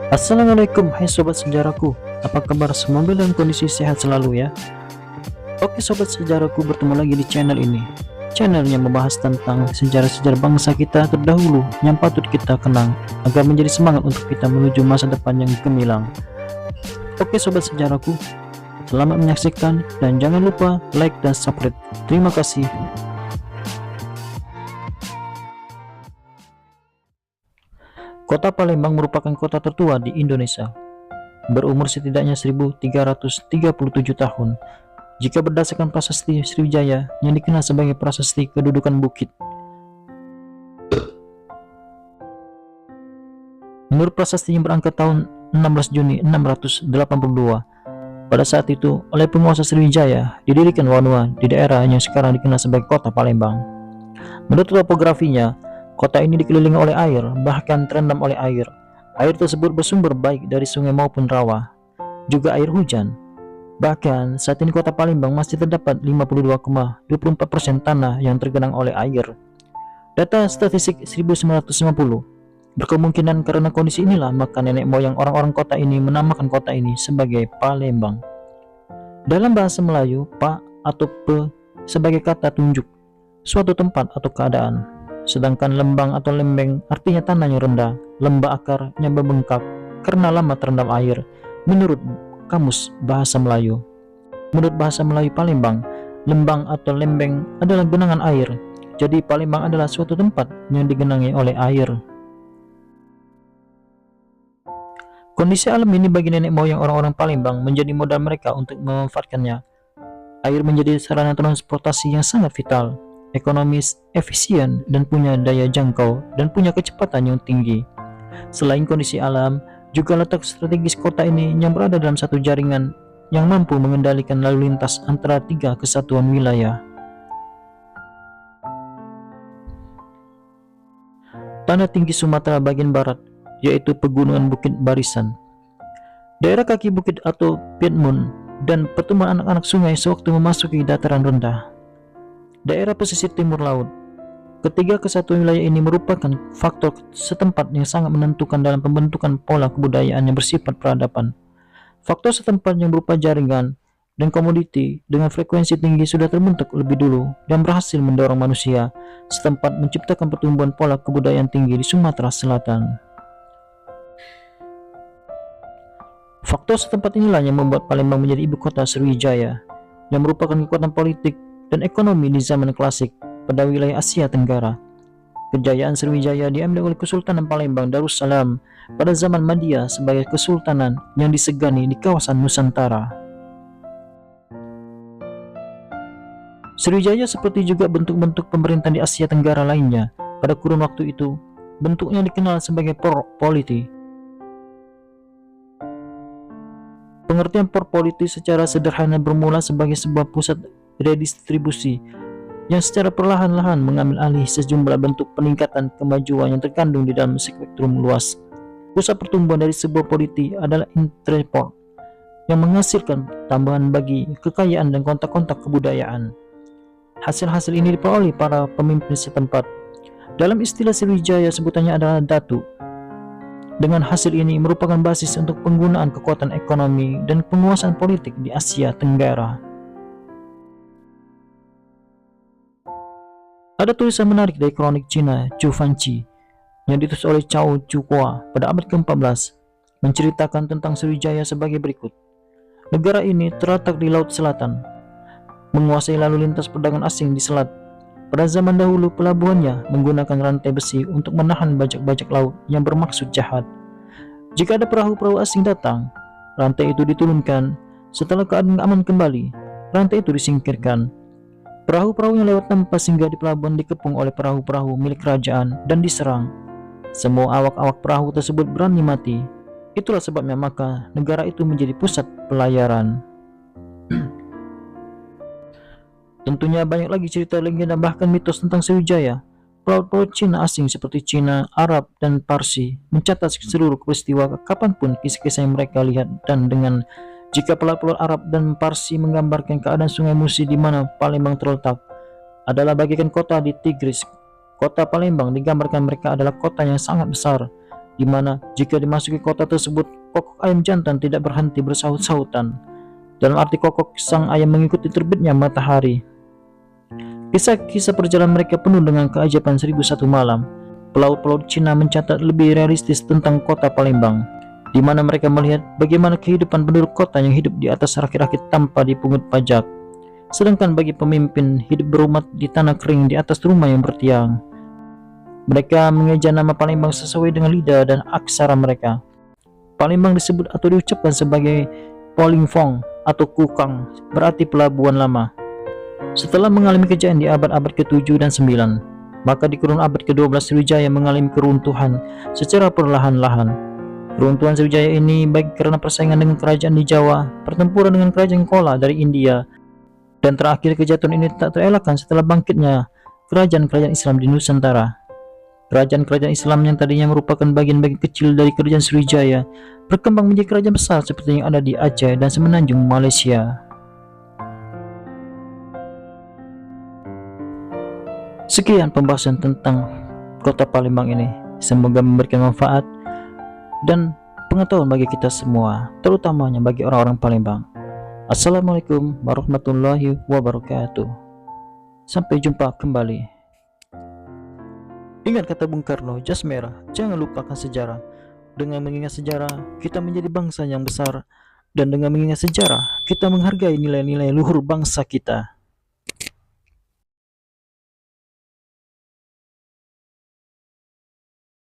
Assalamualaikum, hai sobat sejarahku. Apa kabar? Semoga dalam kondisi sehat selalu ya. Oke sobat sejarahku, bertemu lagi di channel ini. Channel yang membahas tentang sejarah-sejarah bangsa kita terdahulu yang patut kita kenang agar menjadi semangat untuk kita menuju masa depan yang gemilang. Oke sobat sejarahku, selamat menyaksikan dan jangan lupa like dan subscribe. Terima kasih. Kota Palembang merupakan kota tertua di Indonesia, berumur setidaknya 1337 tahun jika berdasarkan prasasti Sriwijaya yang dikenal sebagai prasasti kedudukan bukit. Menurut prasasti yang berangkat tahun 16 Juni 682, pada saat itu oleh penguasa Sriwijaya didirikan Wanua di daerah yang sekarang dikenal sebagai kota Palembang. Menurut topografinya, kota ini dikelilingi oleh air, bahkan terendam oleh air. Air tersebut bersumber baik dari sungai maupun rawa, juga air hujan. Bahkan saat ini kota Palembang masih terdapat 52,24% tanah yang tergenang oleh air. Data statistik 1950. Berkemungkinan karena kondisi inilah maka nenek moyang orang-orang kota ini menamakan kota ini sebagai Palembang. Dalam bahasa Melayu, pa atau pe sebagai kata tunjuk suatu tempat atau keadaan. Sedangkan lembang atau lembeng artinya tanah yang rendah, lembah akarnya membengkak karena lama terendam air. Menurut Kamus Bahasa Melayu. Menurut bahasa Melayu Palembang, lembang atau lembeng adalah genangan air. Jadi Palembang adalah suatu tempat yang digenangi oleh air. Kondisi alam ini bagi nenek moyang orang-orang Palembang menjadi modal mereka untuk memanfaatkannya. Air menjadi sarana transportasi yang sangat vital, ekonomis, efisien, dan punya daya jangkau dan punya kecepatan yang tinggi. Selain kondisi alam, juga letak strategis kota ini yang berada dalam satu jaringan yang mampu mengendalikan lalu lintas antara 3 kesatuan wilayah. Tanah tinggi Sumatera bagian barat, yaitu pegunungan Bukit Barisan, daerah kaki bukit atau Piedmont, dan pertemuan anak-anak sungai sewaktu memasuki dataran rendah. Daerah pesisir timur laut. Ketiga kesatuan wilayah ini merupakan faktor setempat yang sangat menentukan dalam pembentukan pola kebudayaan yang bersifat peradaban. Faktor setempat yang berupa jaringan dan komoditi dengan frekuensi tinggi sudah terbentuk lebih dulu dan berhasil mendorong manusia setempat menciptakan pertumbuhan pola kebudayaan tinggi di Sumatera Selatan. Faktor setempat inilah yang membuat Palembang menjadi ibu kota Sriwijaya, yang merupakan kekuatan politik dan ekonomi di zaman klasik pada wilayah Asia Tenggara. Kejayaan Sriwijaya diambil oleh Kesultanan Palembang Darussalam pada zaman Madia sebagai kesultanan yang disegani di kawasan Nusantara. Sriwijaya seperti juga bentuk-bentuk pemerintahan di Asia Tenggara lainnya pada kurun waktu itu, bentuknya dikenal sebagai polity. Pengertian polity secara sederhana bermula sebagai sebuah pusat redistribusi yang secara perlahan-lahan mengambil alih sejumlah bentuk peningkatan kemajuan yang terkandung di dalam spektrum luas. Pusat pertumbuhan dari sebuah polity adalah entrepot yang menghasilkan tambahan bagi kekayaan dan kontak-kontak kebudayaan. Hasil-hasil ini diperoleh para pemimpin setempat. Dalam istilah Sriwijaya sebutannya adalah datu. Dengan hasil ini merupakan basis untuk penggunaan kekuatan ekonomi dan penguasaan politik di Asia Tenggara. Ada tulisan menarik dari kronik Cina Chu Fanchi yang ditulis oleh Cao Chukua pada abad ke-14 menceritakan tentang Sriwijaya sebagai berikut. Negara ini terletak di Laut Selatan, menguasai lalu lintas perdagangan asing di selat. Pada zaman dahulu pelabuhannya menggunakan rantai besi untuk menahan bajak-bajak laut yang bermaksud jahat. Jika ada perahu-perahu asing datang, rantai itu diturunkan. Setelah keadaan aman kembali, rantai itu disingkirkan. Perahu-perahu yang lewat tanpa singgah di pelabuhan dikepung oleh perahu-perahu milik kerajaan dan diserang. Semua awak-awak perahu tersebut berani mati. Itulah sebabnya maka negara itu menjadi pusat pelayaran. Tentunya banyak lagi cerita legenda bahkan mitos tentang Sriwijaya. Pelaut-pelaut Cina asing seperti Cina, Arab, dan Parsi mencatat seluruh peristiwa kapanpun kisah-kisah yang mereka lihat, dan dengan jika pelaut-pelaut Arab dan Parsi menggambarkan keadaan sungai Musi di mana Palembang terletak adalah bagaikan kota di Tigris. Kota Palembang digambarkan mereka adalah kota yang sangat besar di mana jika dimasuki kota tersebut, kokok ayam jantan tidak berhenti bersahut-sahutan. Dalam arti kokok sang ayam mengikuti terbitnya matahari. Kisah-kisah perjalanan mereka penuh dengan keajaiban 1001 malam. Pelaut-pelaut Cina mencatat lebih realistis tentang kota Palembang, di mana mereka melihat bagaimana kehidupan penduduk kota yang hidup di atas rakit-rakit tanpa dipungut pajak. Sedangkan bagi pemimpin, hidup berumat di tanah kering di atas rumah yang bertiang. Mereka mengeja nama Palembang sesuai dengan lidah dan aksara mereka. Palembang disebut atau diucapkan sebagai Polingfong atau Kukang, berarti pelabuhan lama. Setelah mengalami kejayaan di abad-abad ke-7 dan 9, maka di kurun abad ke-12 Sriwijaya mengalami keruntuhan secara perlahan-lahan. Keruntuhan Sriwijaya ini baik karena persaingan dengan kerajaan di Jawa, pertempuran dengan kerajaan Kola dari India, dan terakhir kejatuhan ini tak terelakkan setelah bangkitnya kerajaan-kerajaan Islam di Nusantara. Kerajaan-kerajaan Islam yang tadinya merupakan bagian-bagian kecil dari kerajaan Sriwijaya berkembang menjadi kerajaan besar seperti yang ada di Aceh dan Semenanjung Malaysia. Sekian pembahasan tentang kota Palembang ini. Semoga memberikan manfaat dan pengetahuan bagi kita semua, terutamanya bagi orang-orang Palembang. Assalamualaikum warahmatullahi wabarakatuh. Sampai jumpa kembali. Ingat kata Bung Karno, jas merah, jangan lupakan sejarah. Dengan mengingat sejarah, kita menjadi bangsa yang besar. Dan dengan mengingat sejarah, kita menghargai nilai-nilai luhur bangsa kita.